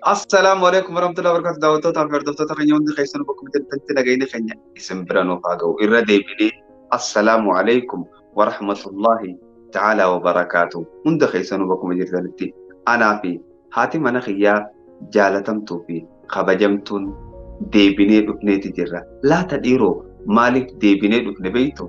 السلام عليكم ورحمة الله وبركاته. دعوتو فردوتو تخني وندي خيسون بكم تنتنا جايين خنيا اسم برانو فاجو إرادة بني. السلام عليكم ورحمة الله تعالى وبركاته. وندي خيسون بكم جرتلتي أنا في هاتي من خيا جالتم توفي خبجمتون دي بني دفني تجرا لا تديرو مالك دي بني دفن بيتو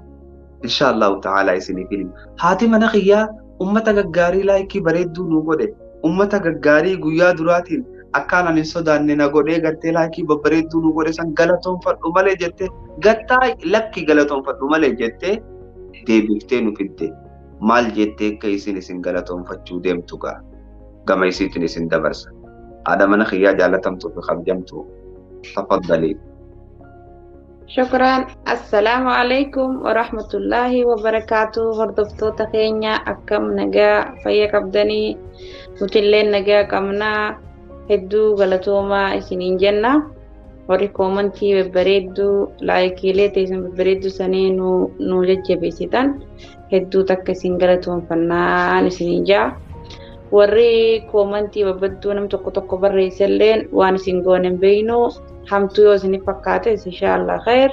إن شاء الله تعالى يسني فيلم هاتي من خيا أمتا غاري لايكي بريدو نوغودي أمتا غاري غويا دراتين akkaan ani sodaanne na godhee gartee laakii babbareedduu nu godhe san galatoonfadhu malee jettee gattaa lakki galatoonfadhu malee jettee deebiftee nu fidde maal jettee akka isin galatoonfachuu deemtu gama isiitiin isin dabarsa. Haadha mana kiyyaa jaalatamtuu fi kabajamtuu tafaddalii. شكرا. السلام عليكم ورحمة الله وبركاته. هردفتو تخينيا أكم نجا فيا كبدني وتلين نجا كمنا hedduu galatoomaa isiniin jenna. Warri koomantii babbareedduu laayikiilee teessan babbareedduu sanii nu jajjabeessitan hedduu takka isin galatoonfannaan isiniin jaa. Warri koomantii babbadduu nam tokko barreessalleen waan isin goonen beeynu hamtuu yoo isin fakkaate inshaallah khair.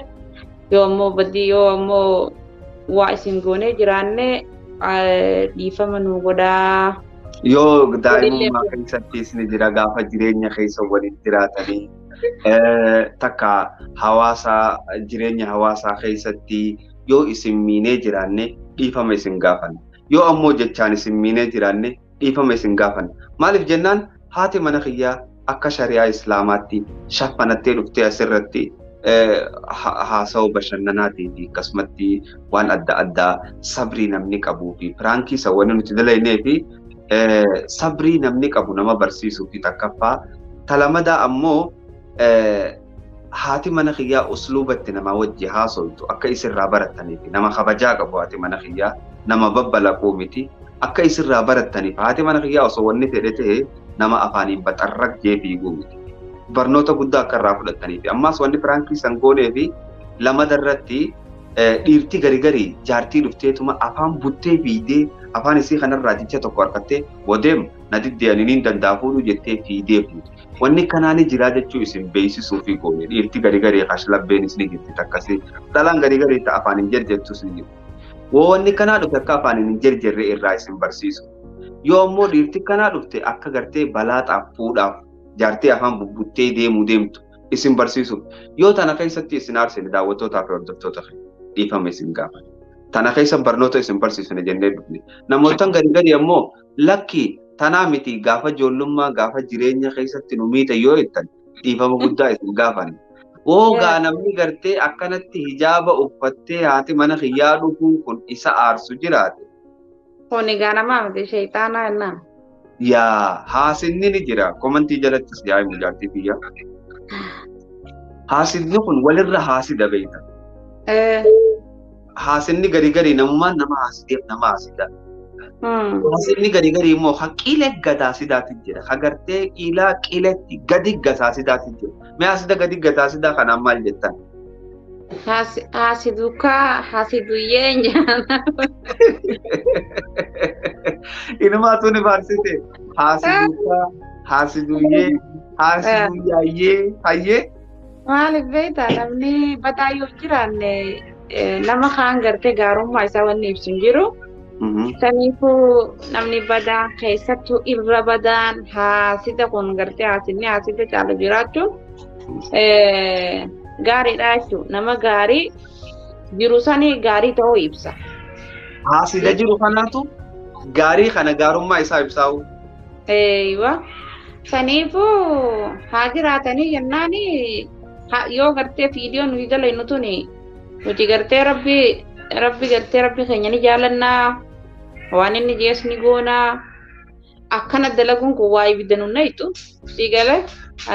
Yoo ammoo baddii yoo ammoo waa isin goonee jiraanne dhiifama nu godhaa. Yoo daa'imummaa keessatti isin jira gaafa jireenya keessa waliin jiraatanii takka jireenya hawaasaa keessatti yoo isin miinee jiraanne dhiifama isin gaafanna. Yoo ammoo jechaan isin miinee jiraanne dhiifama isin gaafanna. Maaliif jennaan haati mana kiyyaa akka shari'aa islaamaatti shaffanattee dhuftee asirratti haasa'u bashannanaatii fi akkasumatti waan adda addaa sabrii namni qabuu fi firaankii sawwanni nuti dalaynee fi sabrii namni qabu nama barsiisuu fi takkaffaa talamadaa ammoo haati mana kiyyaa usluubatti nama wajji haasoftu akka isirraa barataniif nama kabajaa qabu haati mana kiyyaa nama babbalaquu miti akka isirraa barataniif haati mana kiyyaa osoo wanni fedhe ta'e nama afaaniin baxarraqjee fiiguu miti barnoota guddaa akka irraa fudhataniif ammaas wanni firaankii sangoonee fi lamadarratti dhiirti garigarii jaartii dhufteetuma afaan buttee fiidee afaan isii kanarraa jecha tokko harkattee wadeem na diddeeyaniin dandaafuudhu jettee fiidee fuute. Wanni kanaani jiraa jechuu isin beeksisuu fi goone dhiirti garigarii kashlabbeen isin jirti takkasii dhalaan garigarii ta'a afaan hin jarjettu isin jirti. Wanni kanaa dhufte akka afaan hin jarjerre irraa isin barsiisu. Yoo ammoo dhiirti kanaa dhufte akka gartee balaaxaaf fuudhaaf jaartee afaan bubbuttee deemtu isin barsiisu. Yoo tana keessatti isin aarsine daawwattootaa fi hordoftoota dhiifama isin gaafatan. Tana keessa barnoota isin barsiisne jennee dhufne. Namootaan gadi ammoo lakki tanaa miti gaafa ijoollummaa gaafa jireenya keessatti nu miita yoo jettan dhiifama guddaa isin gaafanne. Oogaa namni gartee akkanatti hijaaba uffattee haati mana kiyyaa dhufuun kun isa aarsu jiraate. Kun egaa namaa miti sheexaanaa jennaan. Yaa haasinni ni jira komantii jalattis yaa'imu jaartii biyya. Haasinni kun walirra haasida beektan. Haasinni gari namummaan nama haasideef nama haasida. Haasinni gari immoo haqiilee gadaasidaati jira. Hagartee qiilaa qiiletti gadi gasaasidaati jira. Mee haasida gadi gasaasidaa kanaan maal jettan? Haasidukaa haasiduyyee nyaata. Inumaatu ni faarsite. Haasidukaa haasiduyyee haasiduyyaayyee hayyee. Maaliif beektaa namni badaayyuu jiraanne nama kaan gartee gaarummaa isaa wanni ibsu hin jiru. Saniifuu namni badaa keessattuu irra badaan haasida kun gartee haasida caala jiraachuun gaariidha jechuudha. Nama gaarii jiru sanii gaarii ta'uu ibsa. Haasida jiru kanaatu gaarii kana gaarummaa isaa ibsaa'u. Saniifuu haa jiraatanii jennaani yoo gartee viidiyoo nuti dalaynu tuni nuti gartee rabbi keenya ni jaalannaa waan inni jees ni goonaa akkana dalaguun kun waa ibidda nunna hitu sigale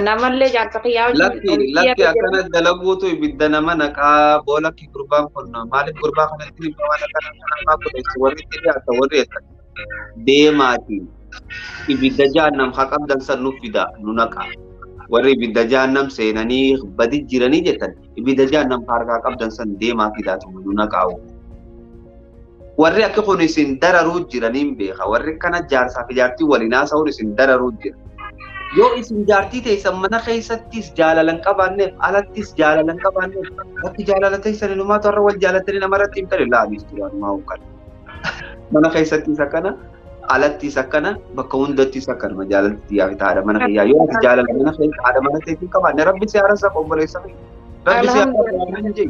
namallee jaarsa kiyyaa lakki akkana dalaguutu ibidda nama naqaa boolakki gurbaan kun maaliif gurbaa kanatti dhimma waan akkana godheessu warri itti dhiyaata warri eessan deemaatii ibidda jahannam haa qabdan san nuuf fida nu naqaa. Warri ibidda jahannam seenanii badi jiranii jettan ibidda jahannam harkaa qabdan san deemaa fidaatu nu naqaa'u. Warri akka kun isin dararuu jiraniin beeka. Warri kana jaarsaa fi jaartii waliin haasa'uun isin dararuu jira. Yoo isin jaartii teessan mana keessattis jaalalan qabaanneef alattis jaalalan qabaanneef bakki jaalala teessan inumaatu har'a wal jaalatanii namarratti hin taane laanis turaan maa hukan. Mana keessattis akkana alattis akkana bakka hundattis akkanuma jaalalti yaa fitaadha mana kiyyaa yoo ati jaalala mana keessa haadha mana keetii qabaanne rabbi si haarasa qobboleessa fi rabbi si haarasa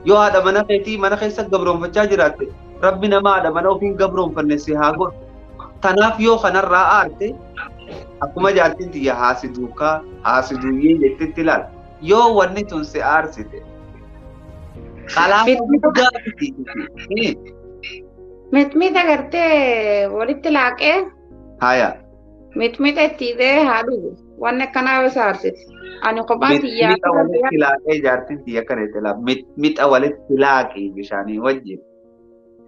yoo haadha mana keetii mana keessa gabroonfachaa jiraatte rabbi nama haadha mana ofiin gabroonfanne si haa godhu. Tanaaf yoo kanarraa aarte akkuma jaartiin tiyya haasiduuyyee jettetti ilaala. Yoo wanni tun si aarsite kalaafuu guddaa fiti. Mitmita gartee walitti laaqee. Haya. Mitmita itti hidhee haa dhugu. Wanni akkanaa yoo saarsite. Ani kophaa tiyyaa. Mitmita walitti laaqee jaartiin tiyya kana itti ilaala. Mitmita walitti laaqee bishaanii wajjin.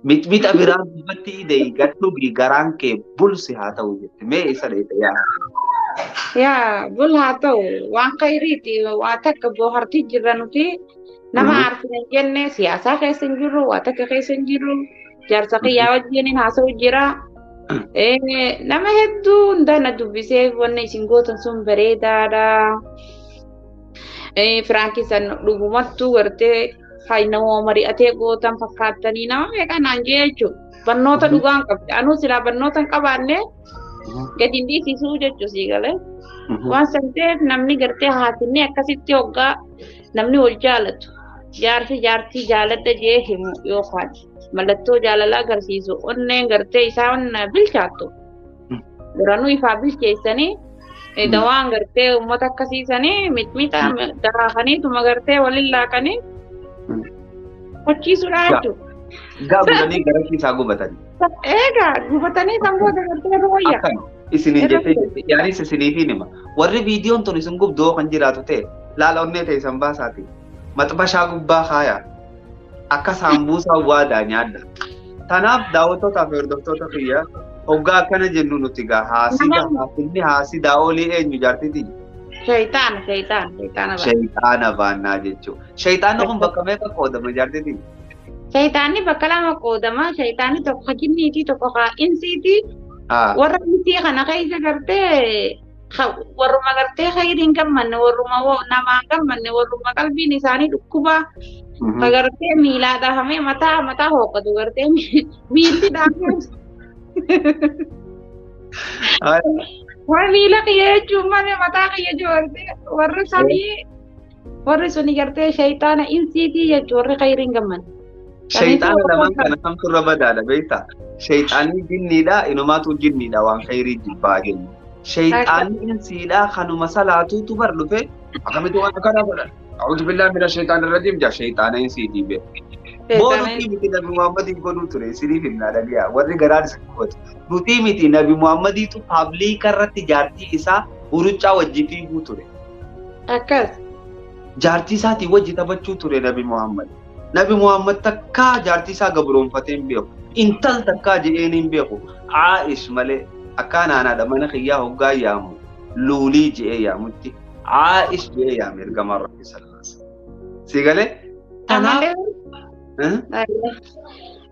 Mitmita biraan dubbatti hidhee gadhubii garaan kee bulsi haa ta'u jette. Mee isa dheedha yaa. Yaa bul haa ta'u waan khayriiti waa takka bohaartii jirra nuti nama aarsine jenne siyaasaa keessa hin jirru waa takka keessa hin jirru. Jaarsa kiyyaa wajjin haasa'u jira. Nama hedduu hundana dubbisee wanni isin gootan sun bareedaadha. Firaanki san dhugumattuu gartee namoo mari'atee gootan fakkaatanii nama meeqa naan jee jechuudha. Barnoota dhugaan qabdi. Anuu silaa barnoota hin qabaanne gadi hin dhiisisuu jechuudha sii galee. Waan san ta'eef namni gartee haasinni akkasitti hoggaa namni wal jaalatu. Jaartii jaaladha jee himu yookaan mallattoo jaalalaa agarsiisu onneen gartee isaan bilchaattu. Duranuu ifaa bilcheessanii dawaan gartee uummata akkasiisanii mitmita daraafaniituma gartee waliin laaqanii hojiisuudha jechuudha. Gaaguranii gara keessaa gubatanii. Egaa gubatanii sangoota gartee rooyya. Isiniin jettee yaanis isiniifiin hima. Warri viidiyoon tun isin gubdoo kan jiraatu ta'e laala onnee ta'e san baasaati. Maxxabashaa gubbaa kaayaa. Akka saambuusaa waadaa nyaadda. Tanaaf daawwattootaa fi hordoftoota kiyya hoggaa akkana jennu nuti gaa haasidaa olii eenyu jaartiiti? Shayxaana baannaa jechuudha. Shayxaanni kun bakka meeqa qoodama jaartiiti? Shayxaanni bakka lama qoodama. Shayxaanni tokko jinniitii tokko insiitii. Warra mitii kana keessa gartee warruma gartee khayriin gammanne warruma namaan gammanne warruma qalbiin isaanii dhukkuba. Agartee miilaa dhahamee mataa hooqatu gartee miilli dhahamee. Waan miila kiyya jechuun malee mataa kiyya jechuun warri suni gartee shayxaana insiitii jechuun warri khayriin gammanne. Shayxaana lamaan kana kamtu irra badaadha beektaa? Shayxaanni jinniidha inumaatu jinniidha waan khayrii jibbaa jennu. Shayxaanni insiidha kanuma salaatuutu bar dhufe akkamitti waan akkanaa godhan. أعوذ بالله من الشيطان الرجيم جا شيطان ينسيدي به. بودو تيمتي نبي محمد يقولون ترى سيري في النار ليا ورد قرار سكوت. نتيمتي نبي محمد يتو قبلي كرت جارتي إسا ورجع وجتي هو ترى. أكاد. جارتي ساتي وجه تبچو ترى نبي محمد. نبي محمد تكا جارتي سا قبرون فتين بيو. إنتل تكا جئين بيو. عائش ملء أكان أنا دمنا خيا هوجا يامو. لولي جئ يامتي. عائش جئ يامير كما ربي صلى الله عليه وسلم. سيقاله؟ أنا.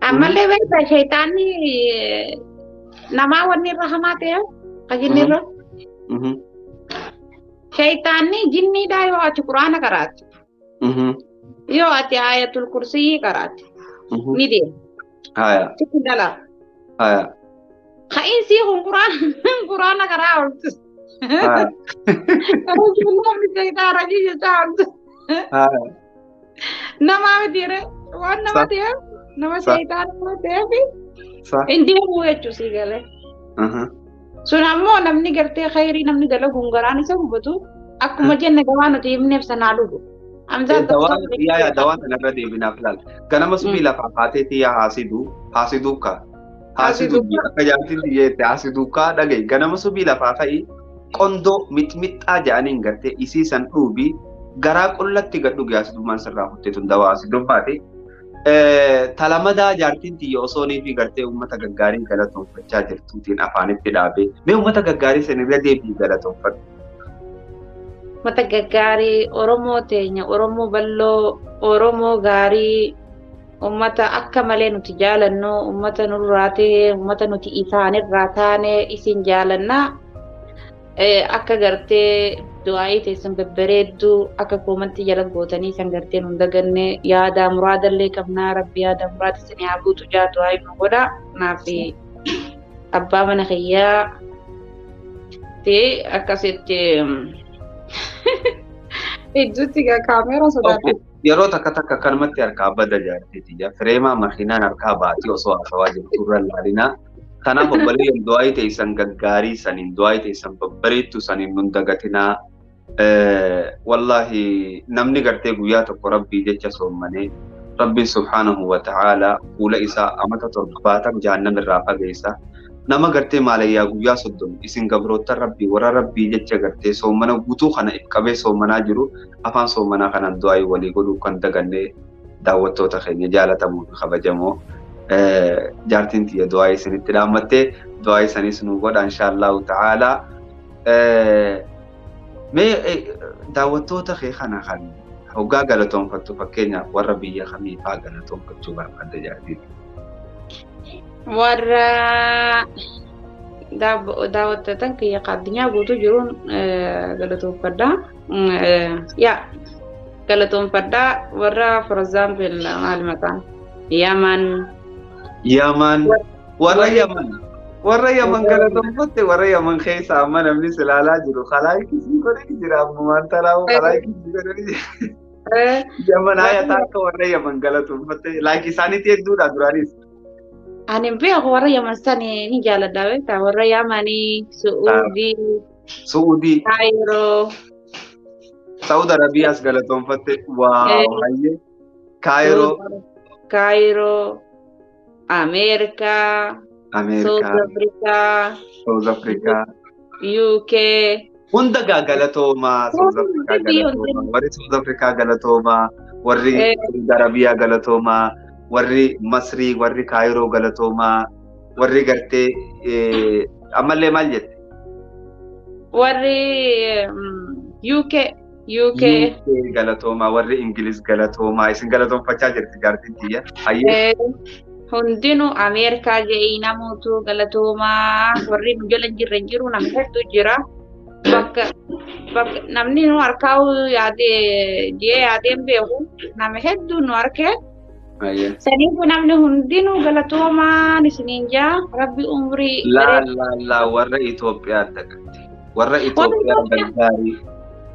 Ammallee beektaa shayxaanni namaa wanni irra hamaa ta'e qajeelli irra. Shayxaanni jinniidhaa yoo ati quraana qaraatte. Yoo ati ayatul kursii qaraatte. Ni deema. Haya. Tikki dhala. Haya. Ka'iinsi kun quraana qaraa ooltu. Haya. Namni shayxaan rajii jechaa ooltu. Haya. Namaa mitiire waan nama ta'e. Nama shayxaan nama ta'eefi hin deemu jechuun sii galee. Sun ammoo namni gartee khayrii namni dalaguun garaan isa hubatu akkuma jenne gabaa nuti himneef sanaa dhugu. Dawaan kanarra deebinaaf laal. Ganama subii lafaa kaateetii yaa haasiduu kaa. Haasiduu akka jaartiin jettee haasiduu kaa dhagaye. Ganama subii lafaa ka'ii qondoo mixmixxaa jedhaniin gartee isiisan dhuubii garaa qullatti gad dhuge haasidummaan sirraa hojjetuun dawaa haasiduu baate. Talamadaa jaartiin tiyya osoonii fi gartee uummata gaggaarii galatoonfachaa jirtuutiin afaanitti dhaabee mee uummata gaggaarii sanirra deebii galatoonfadhu. Uummata gaggaarii Oromoo teenya Oromoo balloo Oromoo gaarii uummata akka malee nuti jaalannu uummata nurraa ta'e uummata nuti isaanirraa taane isin jaalannaa akka gartee du'aayii teessan babbareedduu akka koomatti jala gootanii kan garteen hunda ganne yaada muraadallee qabnaa rabbi yaada muraada isin haa guutu jaa du'aayii nu godha naaf abbaa mana kiyyaa ta'e akkasitti idduutti kaameera sodaata. Yeroo takka takka kanumatti harkaa badda jaarteeti jaa fireemaa makiinaan harkaa baatii osoo haasawaa jirtu irra laalinaa. Kanaaf obboleeyyan du'aayii teessan gaggaarii saniin du'aayii teessan babbareeddu saniin nun dagatinaa wallahi namni gartee guyyaa tokko rabbii jecha soommanee rabbiin subhaanahu wa ta'aalaa fuula isaa amata 70 jahannam irraa fageessa nama gartee maalayyaa guyyaa 30 isin gabroottan rabbii warra rabbii jecha gartee soommana guutuu kana qabee soommanaa jiru afaan soommanaa kanaan du'aayii walii godhuu kan dagannee daawwattoota keenya jaalatamoo fi kabajamoo jaartiin tiyya du'aa isinitti dhaammattee du'aa isanis nu godha inshaallahu ta'ala. Mee daawwattoota kee kana kan hoggaa galatoonfattu fakkeenyaaf warra biyya kamiifaa galatoonfachuu barbaadda jaartiin? Warra daawwattatan kiyya addunyaa guutuu jiruun galatoonfadha. Yaa galatoonfadha warra for example maal maqaan Yaman warra Yaman galatoonfatte warra Yaman keessa amma namni silaalaa jiru khalaayikisii godhanii jira ammumaan talaa'u khalaayikisii godhanii Yaman ayataa akka warra Yaman galatoonfatte laayikii isaaniitti hedduudha duraanis. Ani beeku warra Yaman sanii ni jaaladha beektaa warra Yamanii Suudii Kaayiroo Saudi Arabiyaas galatoonfatte waaw hayyee Kaayiroo America, South Africa, UK. Hunda galatoomaa South Africa galatoomaa warri South Africa galatoomaa warri Saudi Arabiyaa galatoomaa warri Masrii warri Kaayiroo galatoomaa warri gartee ammallee maal jette? Warri UK galatoomaa warri Ingiliz galatoomaa isin galatoonfachaa jirti jaartiin tiyya hayyee. Hundinuu Ameerikaa ga'ee namoota galatoomaa warri nu jala jiru namni hedduu jira. Bakka namni nu harkaa yaadeen beeku namni hedduu nu harkee. Saniifu namni hundinuu galatoomaa isiniin jaa rabbi umrii. Laa warra Itoophiyaa dagatti. Warra Itoophiyaa gaggaarii.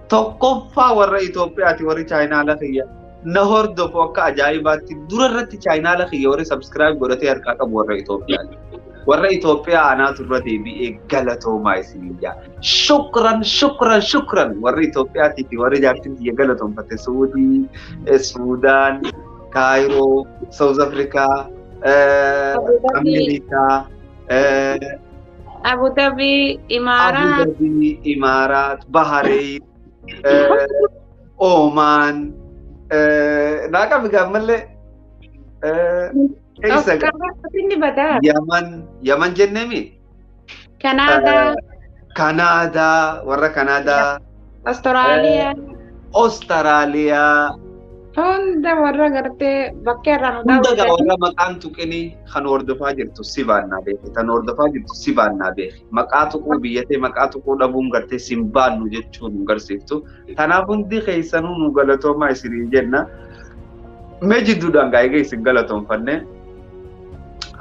Tokkoffaa warra Itoophiyaati warri Chaayinaa lafiyya. Na hordofu akka ajaa'ibaatti dura irratti chaayinaala kiyya warri subscribe godhatee harkaa qabu warra Itoophiyaati. Warra Itoophiyaa anaatu irra deebi'ee galatoomaa isinii jaa. Shukran warri Itoophiyaatii fi warri jaartiin tiyya galatoonfatte Suudii, Suudaan, Kaayiroo, South Africa, Ameerikaa, Abu Dhabi, Imaaraat, Bahrain, Oman. Nakam gammalle Yaman jennemi Canada warra Canada Australia hunda warra gartee bakka irraa nu hunda warra maqaan tuqini kan hordofaa jirtu si baannaa beeki kan hordofaa jirtu si baannaa beeki maqaa tuquu biyyatee maqaa tuquu dhabuun gartee sin baannu jechuun nu garsiiftu kanaaf hundi keessanuu nu galatoomaa isinii jenna mee jidduudhaan gaa'ee isin galatoonfanne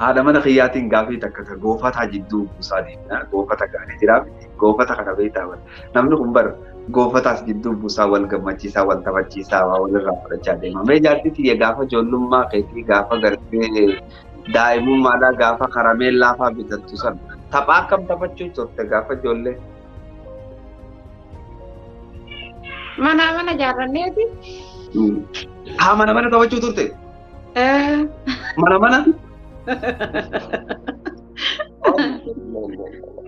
haadha mana kiyyaatiin gaafii takka ka goofataa jidduu buusaa deemna goofata gaarii jira goofata kana beektaa namni kun bara goofataas jidduu buusaa wal gammachiisaa wal taphachiisaa waa walirraa fudhachaa deema. Mee jaartii tiyya gaafa ijoollummaa keetii gaafa gartee daa'imummaadhaa gaafa karameellaa fa'aa bitattu sana taphaa akkam taphachuu turte gaafa ijoollee? Mana jaarranneeti. Haa mana taphachuu turte? Mana?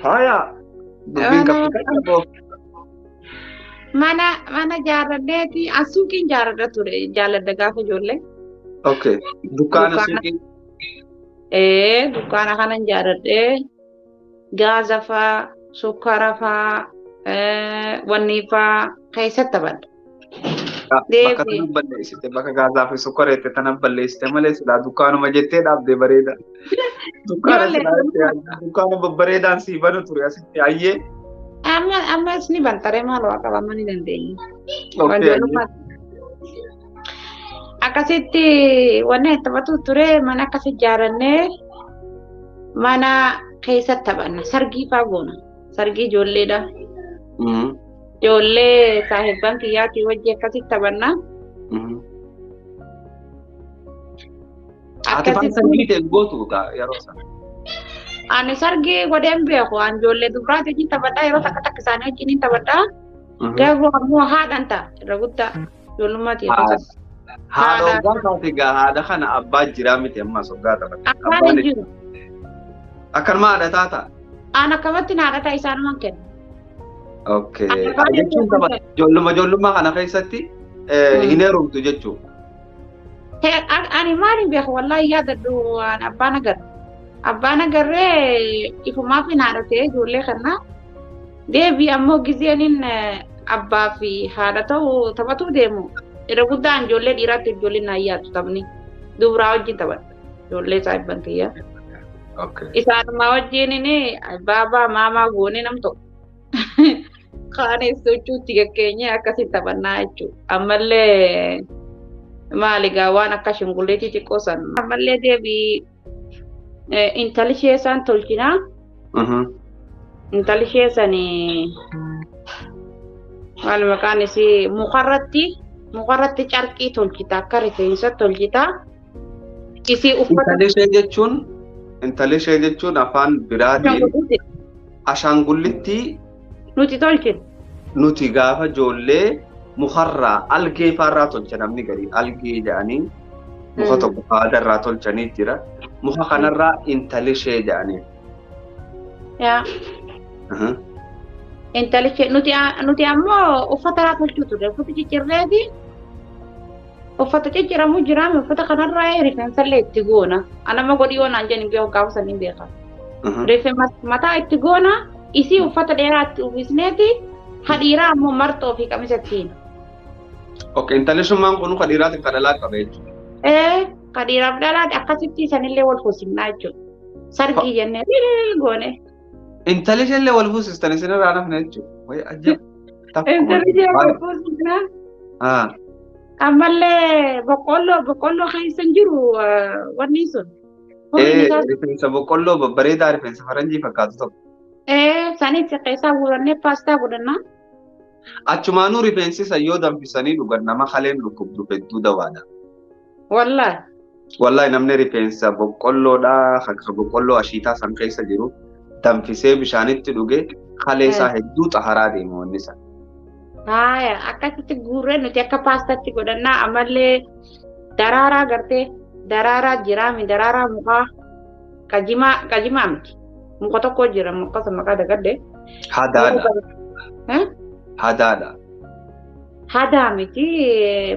Haya. Dubbiin qabdu mana jaarradheeti asuuqiin jaarradha ture jaaladha gaafa ijoollee. Okay. Dukkaana suuqii. Dukkaana kanan jaarradhee gaaza fa'aa sukkaara fa'aa wanni fa'aa keessatti taphadha. Bakka tanaan balleessite bakka gaazaa fi sukkaara itti tanaan balleessite malee silaa dukkaanuma jettee dhaabdee bareeda. Dukkaana babbareedaan sii banu ture asitti ayyee. amma isni bantare maal waa qabama ni dandeenye. Okay. Akkasitti wanni taphatu ture mana akkas ijaarannee mana keessatti taphanna sargii fa'aa goona. Sargii ijoolleedha. Ijoollee saahibban kiyyaatii wajji akkasitti taphanna. Ati fan sargii ta'e gootu yeroo sana. Ani sargii godheen beeku an ijoollee dubraa wajjin taphadhaa yeroo takka takka isaanii wajjin taphadhaa. Garuu ammoo haadhaan ta'a irra guddaa ijoollummaati. Haadha waggaa taate egaa haadha kana abbaa jiraa miti ammas waggaa taphata. Abbaan hin jiru. Akkanuma haadha taata? Aan akkamatti haadha ta'a isaanumaan kenna. Okay. Jechuun ijoollummaa kana keessatti hin heerumtu jechuudha. Ani maaliin beeku wallaahi yaadadhu abbaan agarra. Abbaan agarree ifumaaf hin haadha ta'e ijoollee kana deebii ammoo gizeeniin abbaa fi haadha ta'u taphatuu deemu. Irra guddaan ijoollee dhiiraatti ijoollee naa yaadu taphni dubraa wajjin taphadha. Ijoollee saahibban kiyyaa. Isaanuma wajjin baabaa maamaa goonee nam ta'u. Kaanis sochuutti gaggeenye akkasitti taphannaa jechuudha. Ammallee maali gaa waan akka shingulleetii xiqqoo san. Ammallee deebii intali ishee isaan tolchinaa. Intali ishee sanii maal maqaan isii mukarratti carqii tolchita akka rifeensa tolchita. Isii uffata. Intali ishee jechuun afaan biraatiin ashaangullitti nuti tolchine. Nuti gaafa ijoollee mukarraa algee faarraa tolcha namni gadi algee jedhanii muka tokko faadarraa tolchanii jira. Muka kanarraa intali ishee jedhanii. Yaa. Intali ishee nuti ammoo uffatarraa tolchuu ture. Uffata ciccirreeti. Uffata cicciramu jiraame uffata kanarraa rifeensallee itti goona. Anama godhii oonaan jedhanii beeku gaafa saniin beeka. Rifeensa mataa itti goona. Isii uffata dheeraatti uwwisneeti. Hadhiiraa ammoo marxoo fi qamisa ittiin. Okay, intalli shummaan kun hadhiiraati kan dhalaa qaba jechuudha. Hadhiiraaf dhalaati akkasitti sanillee wal fuusinnaa jechuudha. Sargii jennee goone. Intalli isheenillee wal fuusistan isinirraa nafne jechuudha. Wayii ajjaba. Intalli ishee wal fuusinnaa. Ammallee boqqolloo keessa hin jiru wanni sun. Rifeensa boqqolloo babbareedaa rifeensa faranjii fakkaatu tokko. Sanitti keessaa guurannee paastaa godhannaa. Achumaanuu rifeensi isa yoo danfisanii dhugan nama haleen dhukkubdu hedduu dawaadha. Wallaahi. Wallaahi namni rifeensa boqqolloodhaa kan boqqolloo ashiitaa san keessa jiru danfisee bishaanitti dhuge halee isaa hedduu xaharaa deemu wanni isa. Haaya akkasitti guurree nuti akka paastaatti godhannaa ammallee daraaraa gartee daraaraa jiraami daraaraa mukaa qajimaa miti. Muka tokko jira muka sama maqaa dagadde. Hadaadha. Hadaadha. Hadaa miti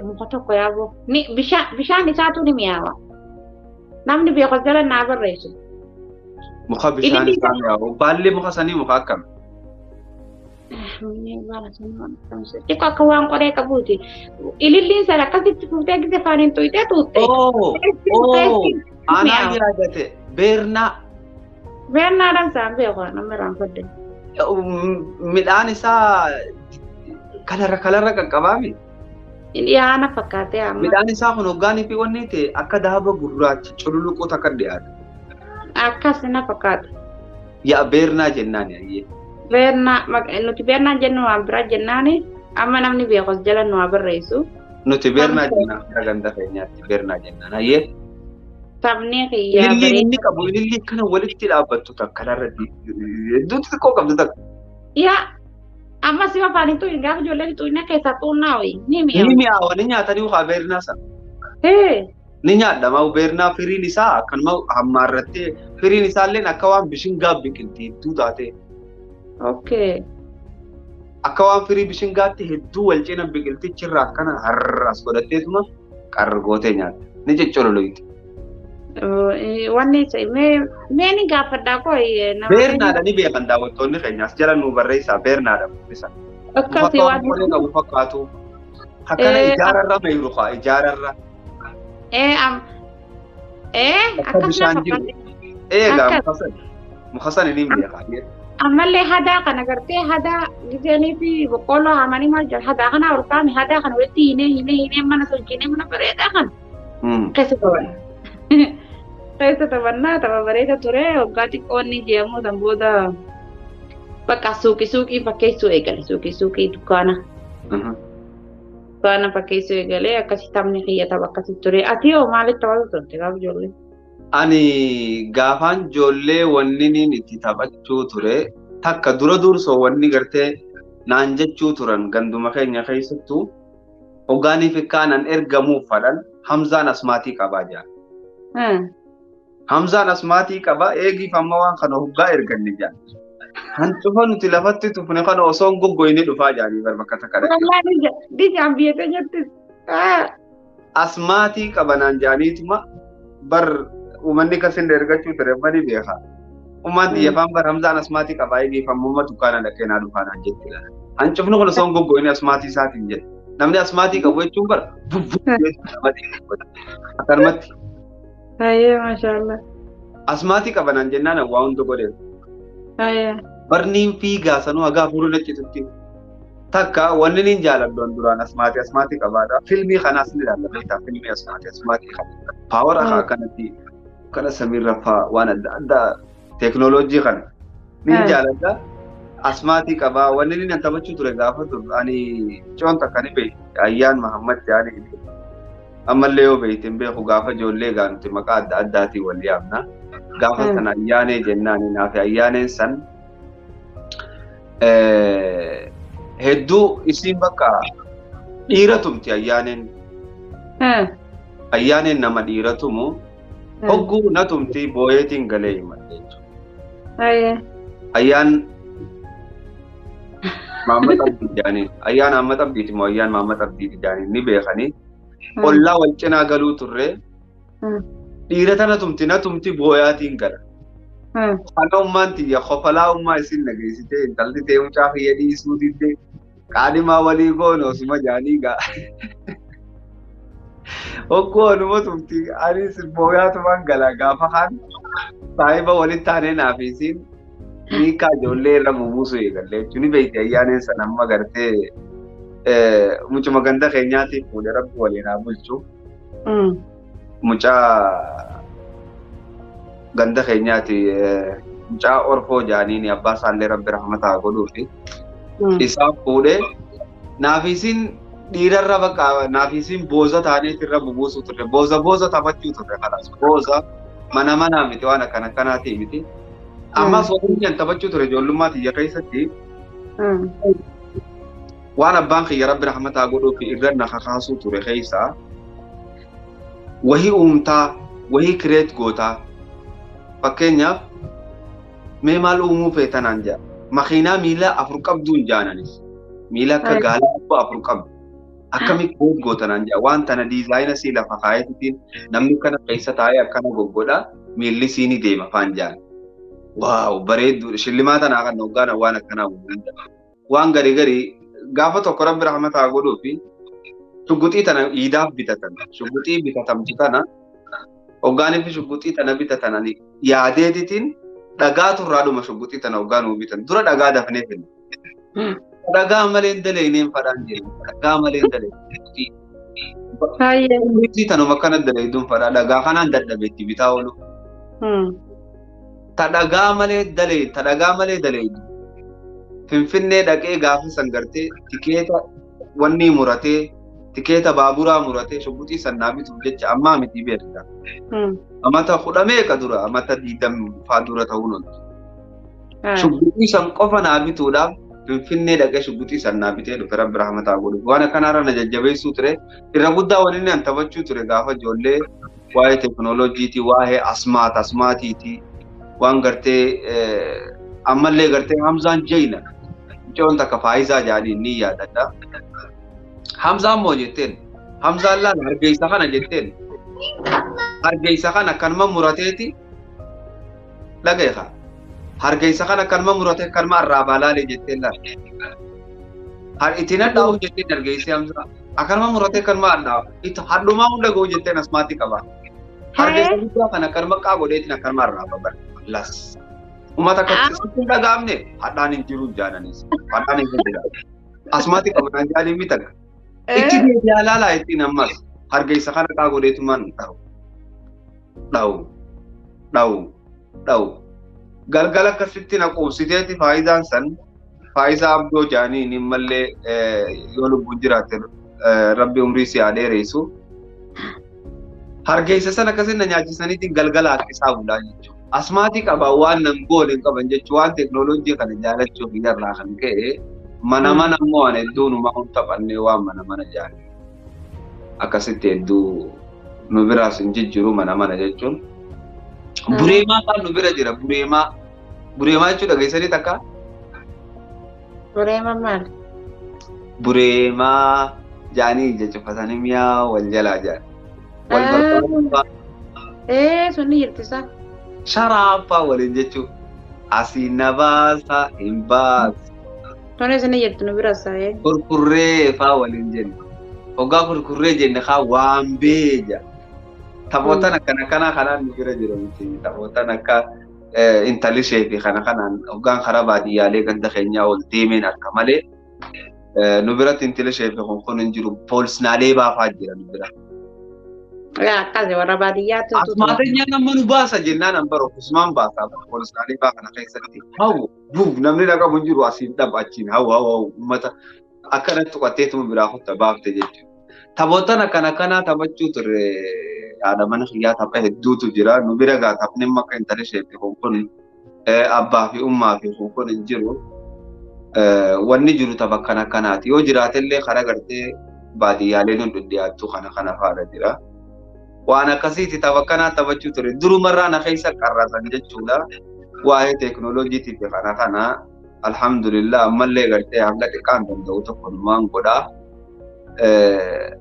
muka tokko yaaboo. Bishaan isaatu ni mi'aawa. Namni beeku jala naa barreessu. Muka bishaan isaa mi'aawu. Baallee muka sanii muka akkam? Xiqqoo akka waan qoree qabuuti. Ililliin sana akkasitti fuutee gise faaniin tuyxee tuutte. Anaa yaadate beernaa. Beernaadhaan isaan beeku nama raanfadde. Midhaan isaa kalarra qaqqabaami. Dhiyaana fakkaatee amma. Midhaan isaa kun hoggaanii fi wanni ta'e akka daaba gurraacha cululuquu takka dhiyaatu. Akkas na fakkaata. Yaa beernaa jennaan yaa'ee. Nuti beernaa jennu waan biraa jennaani amma namni beekus jala nu haa barreessu. Nuti beernaa jennaan gara ganda keenyaatti beernaa jennaan hayyee. Sabni xiyyaa Ililliin inni qabu ilillii kana walitti dhaabbattu takka kanarratti hedduutti xiqqoo qabdu takka. Yaa amma si afaaniin tuuyin gaafa ijoolleen tuuyin keessaa xuunnaa wayii ni mi'aawa. Ni mi'aawa ni nyaatanii haa beernaa sana. Ni nyaadhama beernaa firiin isaa akkanuma hammaarrattee firiin isaallee akka waan bishingaa biqilti hedduu taate. Okay. Akka waan firii bishingaatti hedduu wal cina biqiltichirraa akkana har'as godhatteetuma qargootee nyaatta. Ni jechololoyti. Wanni mee ni gaafadhaa koo beernaadha ni beekan daawwattoonni keenyaas jala nu barreessaa beernaadha isa. Akkasii waan qabu fakkaatu. Akkana ijaararra meeru faa ijaararra. Akka bishaan jiru. Eegaa muka sana ni beekaa. ammallee hadaa kana gartee hadaa giseenii fi boqqolloo hamanii maal jedha hadaa kana olkaan hadaa kana walitti hinee mana tolchinee mana bareedaa kana keessa qaban. Keessa taphannaa tapha bareeda ture waggaa xiqqoonni jedhamu san booda bakka suuqii fakkeessuu eegale suuqii dukkaana. Dukkaana fakkeessuu eegalee akkasii taphni kiyya tapha akkasii ture. Ati hoo maaliif taphatu turte gaafa ijoollee? Ani gaafaan ijoollee wanni itti taphachuu ture takka dura dursoo wanni gartee naan jechuu turan ganduma keenya keessattuu hoggaanii fi kaanan ergamuuf fadhan Hamzaan asmaatii qabaa jaan. Hamzaan asmaatii qabaa eegiif amma waan kana hoggaa erganne jaan. Hancufa nuti lafatti tufne kana osoo hin goggoyne dhufaa jaanii bakka takka dhaqee. Dijaan biyyatee jirti. Asmaatii qabanaan jaaniituma bar uummanni kasin ergachuu ture mani beekaa. Uummanni yafaan bar Hamzaan asmaatii qabaa eegiif amma dukkaana dhaqee naa dhufaanaan jettudha. Hancufni kun osoo hin goggoyne asmaatii isaatiin jedhe. Namni asmaatii qabu jechuun bar akkanumatti. Ayyee maashaallah. Asmaatii qabanaan jennaan waa hunda godhe. Ayyee. Barniin fiigaa sanuu hagaa fuudhu naqitutti. Takka wanni niin jaaladdoon duraan asmaatii qabaadha. Filmii kanaas ni ilaalla filmii asmaatii kana. Paawar akka akkanatti kana samiirra fa'aa waan adda addaa teeknooloojii kana. Niin jaaladda. Asmaatii qabaa wanni niin taphachuu ture gaafa ture ani coon takka ni beeku Ayyaan Mahammad jaanii ammallee yoo beekte hin beeku gaafa ijoollee gaanti maqaa adda addaatiin wal yaamna. Gaafa sana ayyaanee jennaan naaf ayyaaneen san hedduu isiin bakka dhiira tumti ayyaaneen. Ayyaaneen nama dhiira tumu hogguu na tumti booyeetiin galee himadhe jechuudha. Ayyaan Maamad Abdii jaaniin ayyaan Maamad Abdiiti moo ayyaan Maamad Abdiiti jaaniin ni beekanii ollaa wal cinaa galuu turre dhiira tana tumti na tumti booyaatiin gala. Kana ummaan tiyya qofalaa ummaa isin nageessitee intalli ta'e mucaa kiyya dhiisuu didde qaadhimaa walii goone osuma jaanii gaa. Hogguu anuma tumti anis booyaatumaan gala gaafa kaan saahiba walitti aanee naaf isin hiikaa ijoollee irra bubuusuu eegalle jechuun ni beekti ayyaaneen sana amma gartee mucuma ganda keenyaatiif fuudhee rabbi waliin haa bulchu. Mucaa ganda keenyaati mucaa orfoo jaaniin abbaa isaallee rabbi rahmataa godhuufi isaan fuudhee naafisiin dhiirarra bakka naafisiin booza taaneet irra bubuusuu turre booza taphachuu turre kanas booza mana miti waan akkanaatii miti. Ammas wanti taphachuu ture ijoollummaa tiyya keessatti waan abbaan kiyya rabbi rahmataa godhuufi irra na kakaasuu ture keessaa wahii uumtaa wahii kireet gootaa fakkeenyaaf mee maal uumuu feetanaan jedha makiinaa miila 4 qabduun jaananis miila akka gaalaa 4 qabdu akkami kireet gootanaan jedha waan tana diizaayina sii lafa kaayetiin namni kana keessa taa'ee akkana goggodha miilli sii ni deema faan jaan. Waaw bareedu shillimaa tanaa kan hoggaan waan akkanaa waan garii gaafa tokko rabbi rahmataa godhuufi shugguxii tana iidaaf bitatan shugguxii bitatamtu tana hoggaanii fi shugguxii tana bitatan yaadeetitiin dhagaa turraadhuma shugguxii tana hoggaanuu bitan dura dhagaa dafnee finne dhagaa malee daleeyneen fadhaan jedhu dhagaa malee daleeyneen shugguxii tanuma akkana daleeyduun fadhaa dhagaa kanaan dadhabeetti bitaa oolu. Tadhagaa malee daleeydu Finfinnee dhaqee gaafa san gartee tikeeta wanni muratee tikeeta baaburaa muratee shugguxii sannaa bituuf jecha ammaa miti beekta. Amata 10 meeqa dura amata 20 faa dura ta'uu noltu. Shugguxii san qofa naa bituudhaaf Finfinnee dhaqee shugguxii sannaa bitee dhufe rabbi rahmataa godhu. Waan akkanaarra na jajjabeessuu ture irra guddaa waliin an taphachuu ture gaafa ijoollee waa'ee teeknooloojiitii waa'ee asmaatiitii. Waan gartee ammallee gartee Hamzaan Jayna ijoon takka faayizaa jaaniin ni yaadadha. Hamzaan moo jetteen Hamzaan laala hargeysa kana jetteen hargeysa kana akkanuma murateeti dhagayeeka hargeysa kana akkanuma muratee akkanuma arraabaa laalee jetteen laala ittiin hadhaa'uu jetteen hargeysi Hamzaa akkanuma muratee akkanuma hadhumaa hunda ga'uu jetteen asmaatii qaba. Hargeysa guddaa kana akkanuma qaa godheetiin akkanuma arraaba bara. Las Ummata akkasitti dhagaamne hadhaan hin jiru jaananis. Hadhaan hin jiru. Asmaati qabanaan jaalii mitaga. Itti deebi'aa laalaa ittiin ammas harga isa kana qaa godheetumaan dha'u. Galgala akkasitti na quubsiteeti faayidaan san faayidaa abdoo jaanii ni mallee yoo lubbuun jiraate rabbi umrii si dheereessu. Harga isa sana akkasitti na nyaachisaniitiin galgala harkisaa bulaa jechuudha. Asmaatii qaba waan nan goone qaban jechuun waan teeknooloojii kana jaalachuuf irraa kan ka'e mana immoo waan hedduu numa taphannee waan mana jaani. Akkasitti hedduu nu biraas hin jijjiiru mana jechuun. Bureemaa kan nu bira jira bureemaa jechuun dhageessanii takka? Bureemaa maal? Bureemaa jaanii jechuufatanii mi'aa wal jalaa jaani. Wal barbaadu. Sunni jirtisa. Sharaafaa waliin jechuun asii na baasa hin baasu. Tole sunni jirtu nu bira saayee. Kurkurree faa waliin jenna. Hoggaa kurkurree jenne kaa waan beeja. Taphoota akkana kanaan nu bira jiru miti. Taphoota akka intalli ishee fi kanaan hoggaan karaa baadiyyaalee ganda keenyaa ol deemeen harka malee nu biratti intalli ishee fi kun hin jiru poolisnaalee baafaa jira nu bira. Akkasi warra baadiyyaatti. Asmaateenyaa nama nu baasa jennaan an baro kusumaan baasaa poolisnaalee baa kana keessatti. Hawu namni dhaqamu hin jiru asiin dhabachiin hawu uummata akkanatti tuqatteetuma biraa kutta baafte jechuudha. Taphoota akkanaa taphachuu turre. Haadha mana kiyyaa tapha hedduutu jira. Nu bira gaa taphni akka intalli ishee fi kun abbaa fi ummaa fi kun hin jiru. Wanni jiru tapha akkanaati. Yoo jiraatellee karaa gartee baadiyyaalee nu dhiyaattu kana faana jira. Waan akkasiiti tapha akkanaa taphachuu ture. Durumarraa na keessa qarrasan jechuudha. Waa'ee teeknooloojiitiif kana alhamdulillah ammallee gartee hanga xiqqaan danda'u tokko numaan godhaa.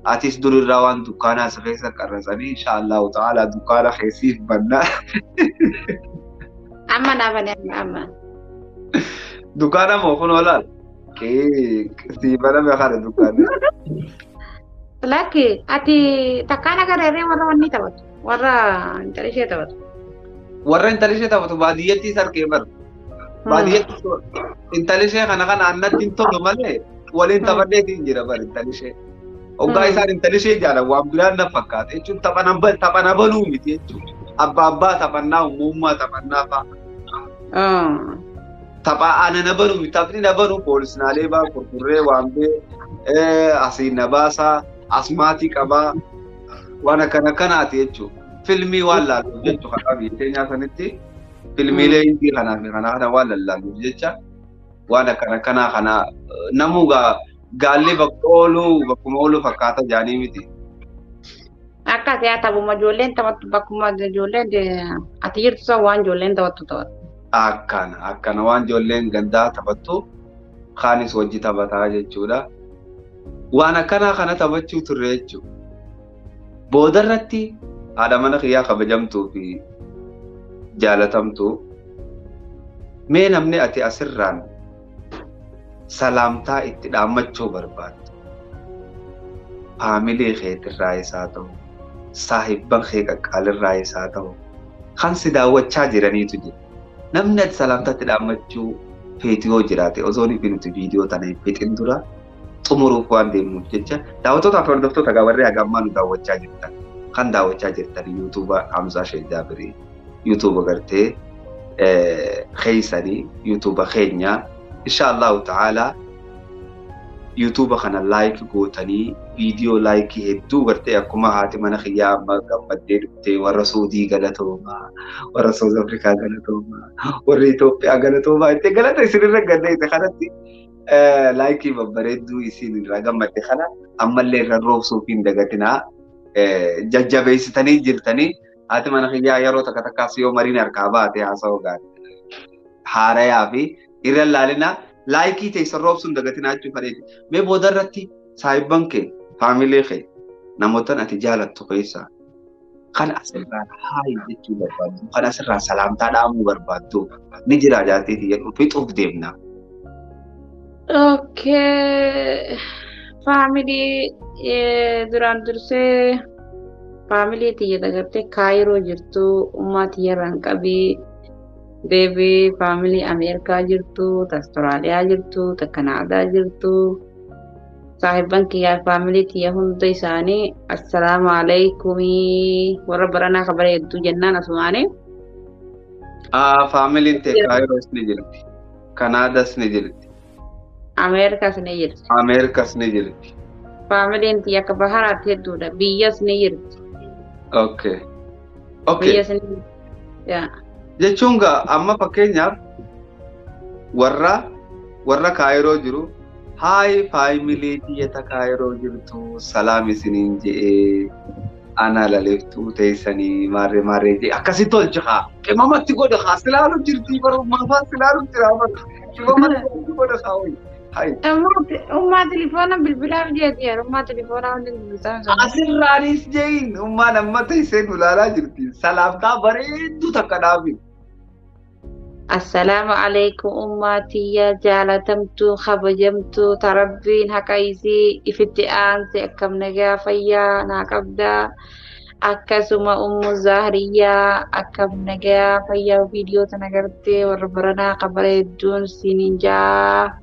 Atis durirraa waan dukkaanaa isa keessa qarrasanii inshaallahu ta'ala dukkaana keessiif bannaa. Amma dhaabani amma. Dukkaana moo kun olaal? Sii baname kana dukkaana. Lakki ati takkaan agarree warra wanni taphatu warra intalli ishee taphatu. Warra intalli ishee taphatu baadiyyatti sarkee bara. Baadiyyatti intalli ishee kana annatti hin tolu malee. Waliin taphanneetiin jira bara intalli ishee. Hoggaa isaan intalli ishee jaalan waan biraan na fakkaata jechuun taphana banuu miti jechuudha. Abbaa taphannaa uumummaa taphannaa fa'a. Tapha ana banuu miti taphni na banuu poolisnaalee baa kurkurree waan bee asiin na baasaa asmaatii qabaa waan akkanaati jechuudha. Filmii waan laalluuf jechuudha kan biyya keenyaa sanitti filmiilee hindi kana waan lallaalluuf jecha. Waan kana namuugaa gaalli bakkuma oolu fakkaata jaanii miti. Akkasii haa taphuma ijoolleen taphattu bakkuma ijoolleen ati jirtu san waan ijoolleen taphattu taphatu. Akkana waan ijoolleen gandaa taphattu kaanis wajji taphataa jechuudha. Waan akkanaa kana taphachuu turre jechuudha. Boodarratti haadha mana kiyyaa kabajamtuu fi jaalatamtuu mee namni ati asirraan salaamtaa itti dhaammachuu barbaaddu. Faamilee keetirraa isaa ta'u, saahibban kee qaqqaalirraa isaa ta'u, kan si daawwachaa jiraniitu jira. Namni ati salaamtaa itti dhaammachuu feetii yoo jiraate osoo nuti viidiyoo tana hin fixin dura xumuruuf waan deemuuf jecha daawwattoota fi hordoftoota warreen hagammaa nu daawwachaa jirtan kan daawwachaa jirtan yuutuuba Hamzaa Sheek Jaabirii yuutuuba gartee keeysanii yuutuuba keenyaa inshaallahu ta'ala yuutuuba kana laayik gootanii viidiyoo laayikii hedduu gartee akkuma haati mana kiyyaa amma gammaddee dhuftee warra Suudii galatoomaa warra South Afrikaa galatoomaa warra Itoophiyaa galatoomaa itti galata isinirra gaddeesse kanatti laayikii babbareedduu isin irraa gammadde kana ammallee irra roobsuuf hin dagatinaa jajjabeessitanii jirtanii haati mana kiyyaa yeroo takkaas yoo mariin harkaa baate haasa'uu gaarii haarayaa fi irra laalinaa laayikii teessan roobsuun dagatinaa jechuun fadheeti. Mee booda irratti saahibban kee faamilee kee namootaan ati jaalattu keessaa kan asirraa haayi jechuu barbaaddu kan asirraa salaamtaa dhaamuu barbaaddu ni jira jaateeti jedhu fixuuf deemna. Okay. Family duraan dursee family tiyya dagartee kaayiroo jirtu ummaa tiyyarraan qabii deebii faamilii Ameerikaa jirtu, ta Austraaliyaa jirtu, ta Kanaadaa jirtu. Saahiban kiyyaa faamilii kiyya hunda isaanii assalaamu alaykumii warra baranaa kabara hedduu jennaan asumaanii. Faamiliin tee Kaayiroos ni jirti. Kanaadaas ni jirti. Ameerikaas ni jirti. Ameerikaas ni jirti. Faamiliin kiyya akka baharaatti hedduudha. Biyyas ni jirti. Okay. Okay. Biyyas ni jirti. Yaa. Jechuun gaa amma fakkeenyaaf warra Kaayiroo jiru haay faamilii kiyya Kaayiroo jirtu salaam isiniin je'ee ana laleeftuu teessanii maarree jee akkasi tolcha haa qimamatti godha haa silaalu jirtii barummaa faa silaalu jira qimamatti godha haa wayi. Ummaa telefoona bilbilaaf jeeti ummaa telefoona hundi bilbisaa. Asirraanis jeeyin ummaan amma teessee nu ilaalaa jirti salaamtaa bareedduu takka dhaabi. Assalaamu alaykum ummaatiyya jaalatamtuu kabajamtuu tarabbiin haqa isii ifitti aanse akkam nagaa fayyaa naa qabdaa akkasuma ummu zaahiriyyaa akkam nagaa fayyaa viidiyoo tana gartee warra baranaa kabara hedduun siniin jaa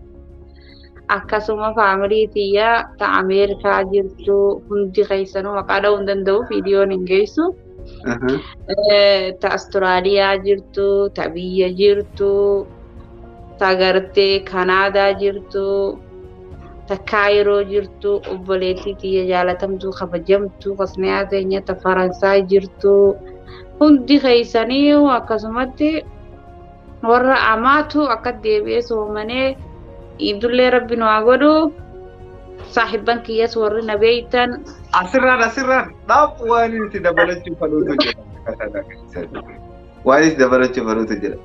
akkasuma faamilii tiyya ta Ameerikaa jirtu hundi keessanuu maqaa dha'uu hin danda'u viidiyoon hin geessu. Ta Austraaliyaa jirtu, ta biyya jirtu, ta gartee Kanaadaa jirtu, ta Kaayiroo jirtu, obboleettii tiyya jaalatamtuu kabajamtuu kosniyaa teenya ta Faransaay jirtu. Hundi keessanii akkasumatti warra amaatu akka deebi'ee soomanee idullee rabbi nu haa godhu. Saahiban kiyyas warri na beeytan. Asirraan dhaaf waan itti dabalachuu fadhuutu jira. Waan itti dabalachuu fadhuutu jira.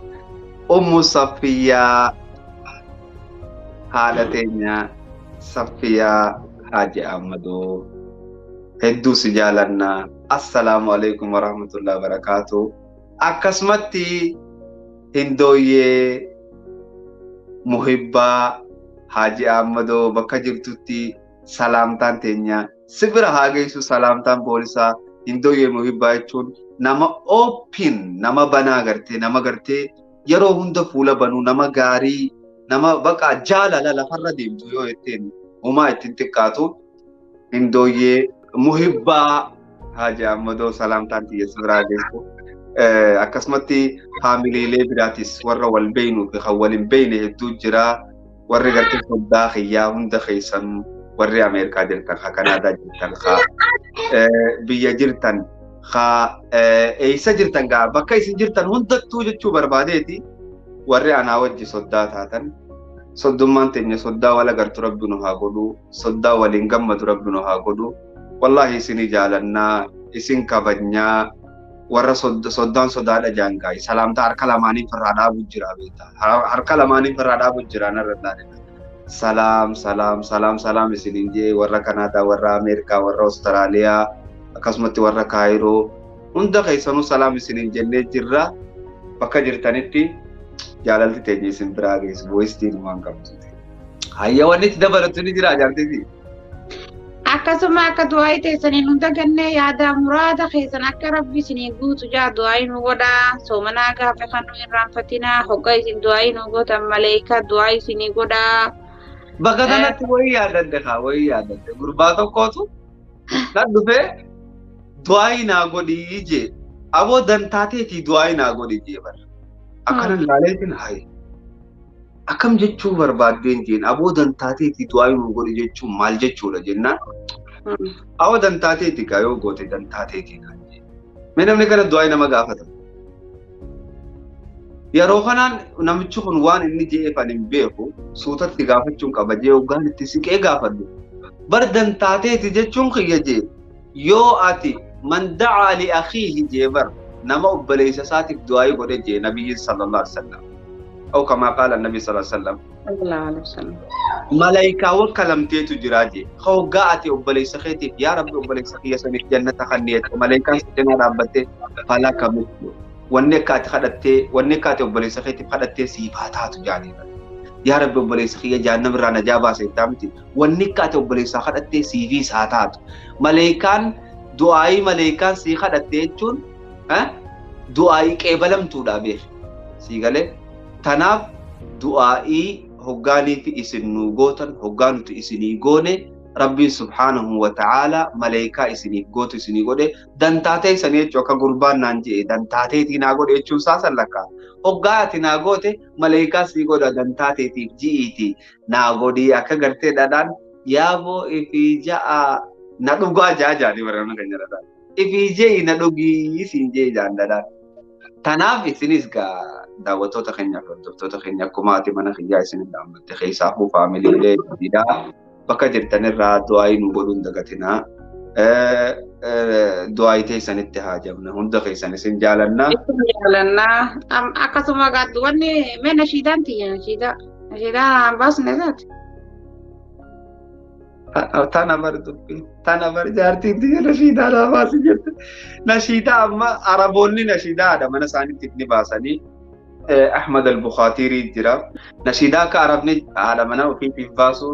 Ummu Saffiyaa haadha teenya Saffiyaa Haaji Ahmadoo hedduu si jaalannaa. Assalaamu alaykum warahmatullahi wabarakaatuh. Akkasumatti hindooyyee muhibbaa Haaji Ahmadoo bakka jirtutti salaamtaan teenya sibira haa geessu salaamtaan poolisaa hindooyyee muhibbaa jechuun nama oopin nama banaa gartee nama gartee yeroo hunda fuula banuu nama gaarii nama baqa jaalala lafarra deemtu yoo jetteen homaa ittiin xiqqaatu hindooyyee muhibbaa Haaji Ahmadoo salaamtaan teenya sibira haa geessu. Akkasumatti faamiliilee biraatis warra wal beeynu fi kan wal hin beeyne hedduu jira. Warri gartee soddaa xiyyaa hunda keessan warri Ameerikaa jirtan haa Kanaadaa jirtan haa biyya jirtan haa eessa jirtan gaa bakka isin jirtan hundattuu jechuu barbaadeeti warri anaa wajji soddaa taatan soddummaan teenya soddaa wal agartu rabbi nu haa godhu soddaa waliin gammadu rabbi nu haa godhu wallaahi isinii jaalannaa isin kabajnaa warra soddaan sodaadha jaangaay salaamtaa harka lamaaniif irraa dhaabu jira beektaa harka lamaaniif irraa dhaabu jira narra salaam isiniin jee warra Kanaadaa warra Ameerikaa warra Austraaliyaa akkasumatti warra Kaayiroo hunda keessanuu salaam isiniin jennee jirra bakka jirtanitti jaalalti teenya isin biraa geessu boostiin waan qabdu hayya wanni itti dabalatu ni jira jaartiti. Akkasuma akka du'aayi teessanii hunda gannee yaada muraada keessan akka rabbi isinii guutu jaa du'aayi nu godha soomanaa gaafa kan nu irraanfatinaa hogga isin du'aayi nu gootan maleekaa du'aayi isinii godha. Bakka kanatti wayii yaadadde gurbaa tokkootu kan dhufee du'aayi naa godhii jee aboo dantaateetii du'aayi naa godhii jee bara akkanan laaleetiin hayi akkam jechuu barbaaddeen jeen aboo dantaateetii du'aayi nu godhi jechuun maal jechuudha jennaan. Awwa dantaateeti gaa yoo goote dantaateeti kan jee. Mee namni kana du'aayi nama gaafata. Yeroo kanaan namichi kun waan inni je'eefan hin beeku suutatti gaafachuun qaba jee hoggaan itti siqee gaafadhu. Bar dantaateeti jechuun kiyya jee yoo ati man da'aa li akhiihi jee bar nama obboleessa isaatiif du'aayi godhe jee nabiyyi sallallahu alaihi wasallam. أو كما قال النبي صلى الله عليه وسلم. الله عليه وسلم. ملايكة وكلمتي تجراجي. خو قاعتي أبلي سخيتي يا رب أبلي سخية سنة جنة خنيت ملايكة سنة ربتي فلا كمثله. والنكات خدتي والنكات أبلي سخيتي خدتي صفاتها تجاني. يا رب أبلي سخية جنة برانا جابا سيتامتي. والنكات أبلي سخدتي سيفي ساتات. ملايكان دعائي ملايكان سي خدتي جون ها دعائي كيبلم تودا بيه. Sigale tanaaf du'aa'ii hoggaanii fi isin nu gootan hoggaa nuti isinii goone Rabbiin subhaanahu wa ta'ala malaayikaa isiniif gootu isinii godhe dantaatee isanii jechuu akka gurbaan naan jedhe dantaateetii naa godhe jechuun isaa sallakkaa. Hoggaa ati naa goote malaayikaa sii godha dantaateetiif ji'iiti naa godhii akka gartee dhadhaan yaaboo ifii ja'a na dhugaa jaajaanii barana kan jedhadhaan. Ifii je'i na dhugii siin je'i jaandadhaan. Tanaaf isinis gaa daawwattoota keenya fi hordoftoota keenya akkuma ati mana kiyyaa isin daawwatte keessaafuu faamiliilee guddiidhaa bakka jirtanirraa du'aayii nu godhuun dagatinaa. Du'aayii teessanitti haa jabna hunda keessan isin jaalannaa. Jaalannaa akkasuma gaaddu wanni mee nashiidaan tiyya nashiidaan baasne isaati. Tana bar dubbii tana bar jaartiin tiyya nashiidaan haa baasi jette. Nashiidaa amma Araboonni nashiidaadha mana isaaniitti ni baasanii. Ahmad al-Bukhaatirii jira. Nashiidaa akka Arabni haadha mana ofiitiif baasu.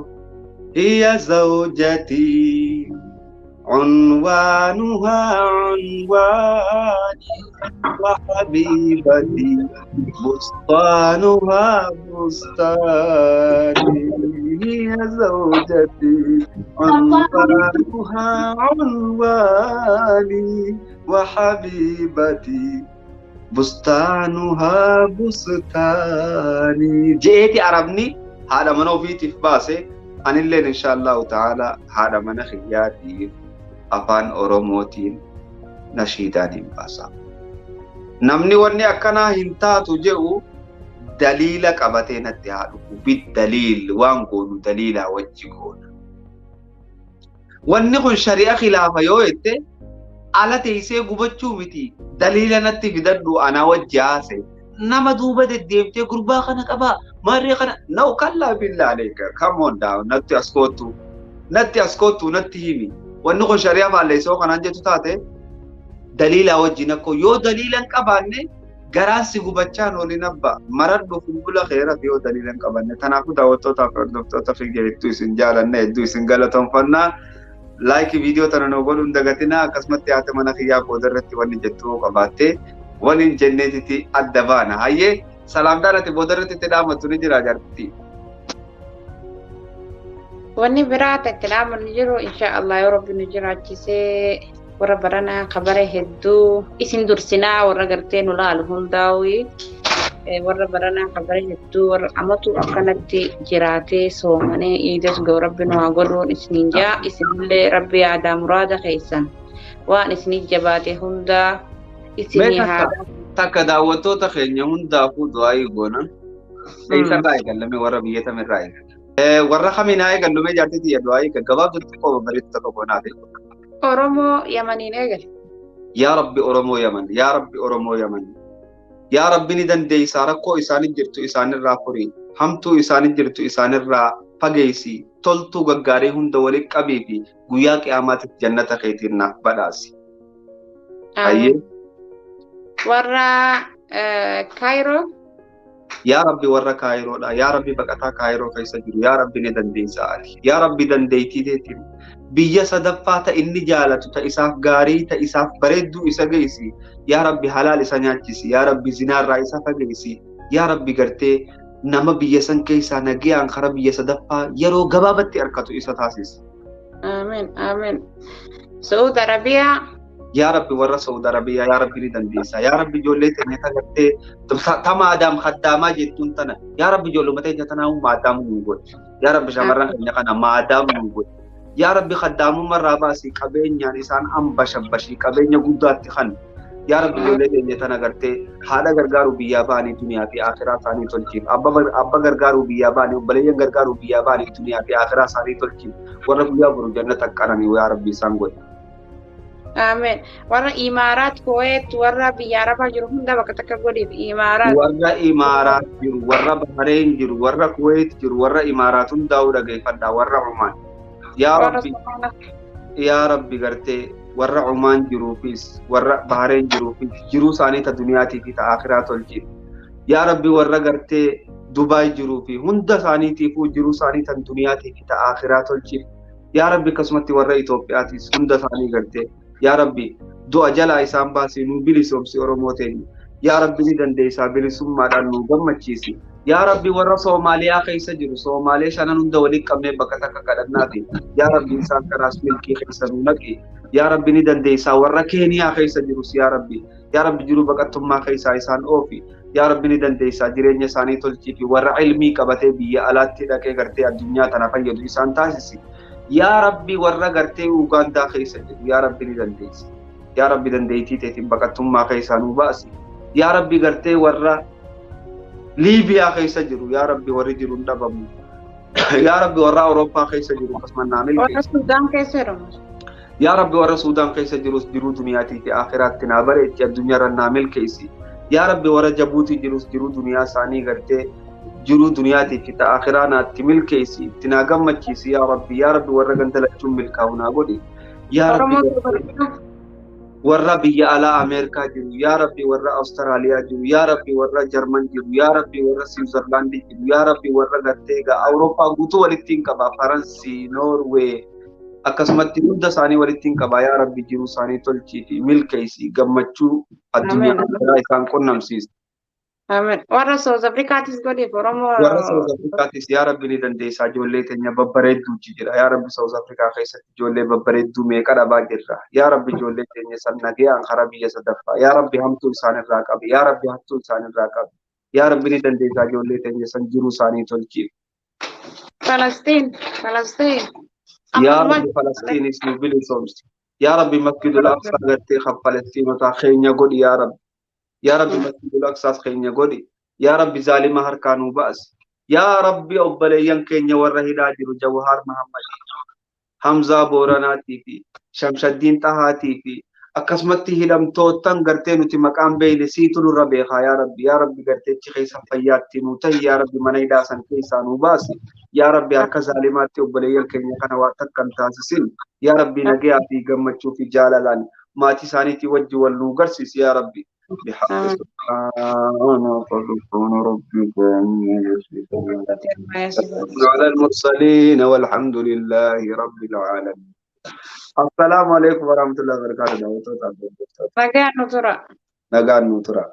هي زوجتي عنوانها عنواني وحبيبتي بستانها بستاني هي زوجتي عنوانها عنواني وحبيبتي بستانها بستاني جئتي عربني هذا منو فيتي في باسي أنا اللي إن شاء الله تعالى هذا من خياتي أفان أوروموتين نشيداني باسا نمني وني أكنا هنتا تجو دليلك أبتين التهادو بالدليل وانقون دليلا وجهون ونقول شريعة خلافة يويته على تيسي قبتشو متي دليلا نتي فدردو أنا وجهاسي نما دوبة الديبتي قربا خانك أبا ماري خانا نو كلا بالله عليك come on down نتي أسكوتو نتي هيمي ونقول شريعة فالي سو خانا جيتو تاتي دليلا وجهنكو يو دليلا كباني غراسي قبتشان ولي نبا مرد فنقول خيرا يو دليلا كباني تناكو داوتو تافردوكتو تفكي يتو سنجالا يدو سنجالا تنفرنا لايك فيديو تنانو قولون دغتنا قسمت تياتي مناخيا قدرتي وني جتو قباتي ونين جنتي الدبانا هاي سلام دارتي بودرتي تدامت نجرا جارتي وني برات الكلام نجرو إن شاء الله يا رب نجرا جيسي وربنا خبره هدو اسم درسنا ورقرتين ولا لهم داوي وربنا خبره هدو ورعمتو أكنتي جراتي سومني إيدس جو ربنا وقرون اسنينجا اسم الله ربي عدا مراد خيسان وان اسنين جباتي هندا takka daawwattoota keenya hundaafuu du'aa eegoona. Eessarraa eegallame warra biyyaatamirraa eegalla. Warra kaminaa eegallume jaartiti du'aa eegalla. Gabaabdutti qofa bareedu tokko goonaaf eegalla. Oromoo Yamaniin eegala. Yaa Rabbi Oromoo Yaman. Yaa Rabbi Oromoo Yaman. Yaa Rabbi ni dandeessaa rakkoo isaanii jirtu isaanirraa furii. Hamtuu isaanii jirtu isaanirraa fageessi. Toltuu gaggaarii hunda walitti qabii fi guyyaa qiyaamaatiif jannata keetiin naaf badhaasi. Ayyee. Warra Kaayiroo. Yaa Rabbi warra Kaayiroodha. Yaa Rabbi baqataa Kaayiroo keessa jiru. Yaa Rabbi ni dandeessaa ati. Yaa Rabbi dandeettii deetiin. Biyya sadaffaa ta inni jaalatu ta isaaf gaarii ta isaaf bareedduu isa geessi. Yaa Rabbi halaal isa nyaachisi. Yaa Rabbi zinaarraa isa fageessi. Yaa Rabbi gartee nama biyya san keessaa nagayaan kara biyya sadaffaa yeroo gabaabatti arkatu isa taasisa. Amiin. Amiin. Saudi Arabiyaa. يا ربي ورا سعود عربية يا ربي ندنديسا يا ربي جولي تنيتا لتي تما آدم خدامة جتون تنا يا ربي جولو متى جتنا هم آدم نقول يا ربي شمرنا كنا كنا ما آدم نقول يا ربي خدامه مرة باسي كبين يعني إنسان أم بشي كبين يقودات خن يا ربي جولي تنيتا نقرتي هذا غرغارو بياباني دنيا في آخرة ثاني تلقين أبا غرغارو بياباني وبليه غرغارو بياباني دنيا في آخرة ثاني تلقين ورب يابرو جنة تكرني ويا ربي سانغوي Amin. Warra Imaaraat, Kuwait, warra biyya Arabaa jiru hunda bakka takka godhiif Imaaraat. Warra Imaaraat jiru, warra Bahrain jiru, warra Kuwait jiru, warra Imaaraat hundaa'uu dhageeffadha, warra Oman. Yaa Rabbi gartee warra Oman jiruufis, warra Bahrain jiruufis, jiruu isaanii ta duniyaatii fi ta akhiraa tolchine. Yaa Rabbi warra gartee Dubaay jiruufi hunda isaaniitiifuu jiruu isaanii ta duniyaatii fi ta akhiraa tolchine. Yaa Rabbi akkasumatti warra Itoophiyaatis hunda isaanii gartee. يا ربي دو أجلا إسام باسي نوبيلي سومسي أوروموتين yaa rabbi ni dandeessaa bilisummaadhaan nu gammachiisi yaa rabbi warra Soomaaliyaa keessa jiru Soomaalee shanan hunda waliin qabnee bakka takka kadhannaati yaa rabbi isaan kanaas milkii keessa nu naqi yaa rabbi ni dandeessaa warra Keeniyaa keessa jirus yaa rabbi jiru baqattummaa keessaa isaan oofi yaa rabbi ni dandeessaa jireenya isaanii tolchii fi warra ilmii qabatee biyya alaatti dhaqee gartee addunyaa tana fayyadu isaan taasisi yaa rabbi warra gartee Ugaandaa keessa jiru yaa rabbi ni dandeessi yaa rabbi dandeettii teetiin baqattummaa keessaa nu baasi yaa rabbi gartee warra Liibiyaa keessa jiru yaa rabbi warri jiru hin dhabamu yaa rabbi warra Awurooppaa keessa jiru akkasumas naamil warra Suudaan keessa jiru yaa rabbi warra Suudaan keessa jirus jiruu duniyaatii fi akhiraatti naa bareechi addunyaarra naa milkeessi yaa rabbi warra Jabuutii jirus jiruu duniyaa isaanii gartee jiruu duniyaatii fi akhiraa naatti milkeessi itti naa gammachiisi yaa rabbi warra gandalachuun milkaa'u naa godhi yaa rabbi warra biyya alaa Ameerikaa jiru yaa rabbi warra Awustiraaliyaa jiru yaa rabbi warra Jarman jiru yaa rabbi warra Siwiizerlaandii jiru yaa rabbi warra gartee Awurooppaa guutuu walitti hin qaba Faransii Noorwee akkasumatti hunda isaanii walitti hin qaba yaa rabbi jiruu isaanii tolchii fi milkeessi gammachuu addunyaa isaan qunnamsiisa. Amen. Warra South Africaatis godhe Oromoo. Warra South Africaatis yaa rabbi ni dandeessaa ijoollee teenya babbareedduu jira yaa rabbi South Afrikaa keessatti ijoollee babbareedduu meeqa dhabaa jirra yaa rabbi ijoollee teenya san nagayaan karaa biyya sadaffaa yaa rabbi hamtuu isaan irraa qabi yaa rabbi hattuu isaan irraa qabi yaa rabbi ni dandeessaa ijoollee teenya san jiruu isaanii tolchiif. Falastiin. yaa rabbi Falastiinis nu bilisoomsi yaa rabbi masjidul aqsaa gartee kan Falastiinotaa keenya godhi yaa rabbi yaa rabbi masjidul aqsaas keenya godhi yaa rabbi zaalima harkaa nu baasi yaa rabbi obboleeyyan keenya warra hidhaa jiru Jawaar Mahammadii Hamzaa Booranaatii fi Shamshaddiin Xahaatii fi akkasumatti hidhamtootan gartee nuti maqaan beeyne siitu nurra beekaa yaa rabbi garteechi keessa fayyaatti nu tahi yaa rabbi mana hidhaa san keessaa nu baasi yaa rabbi harka zaalimaatti obboleeyyan keenya kana waa takkan taasisin yaa rabbi nagayaa fi gammachuu fi jaalalaan maatii isaaniitii wajji wal nu garsiisi yaa rabbi بحق سبحان فسبحان ربك على المرسلين والحمد لله رب العالمين. السلام عليكم ورحمة الله وبركاته. Nagaan Nutura. Nagaan Nutura.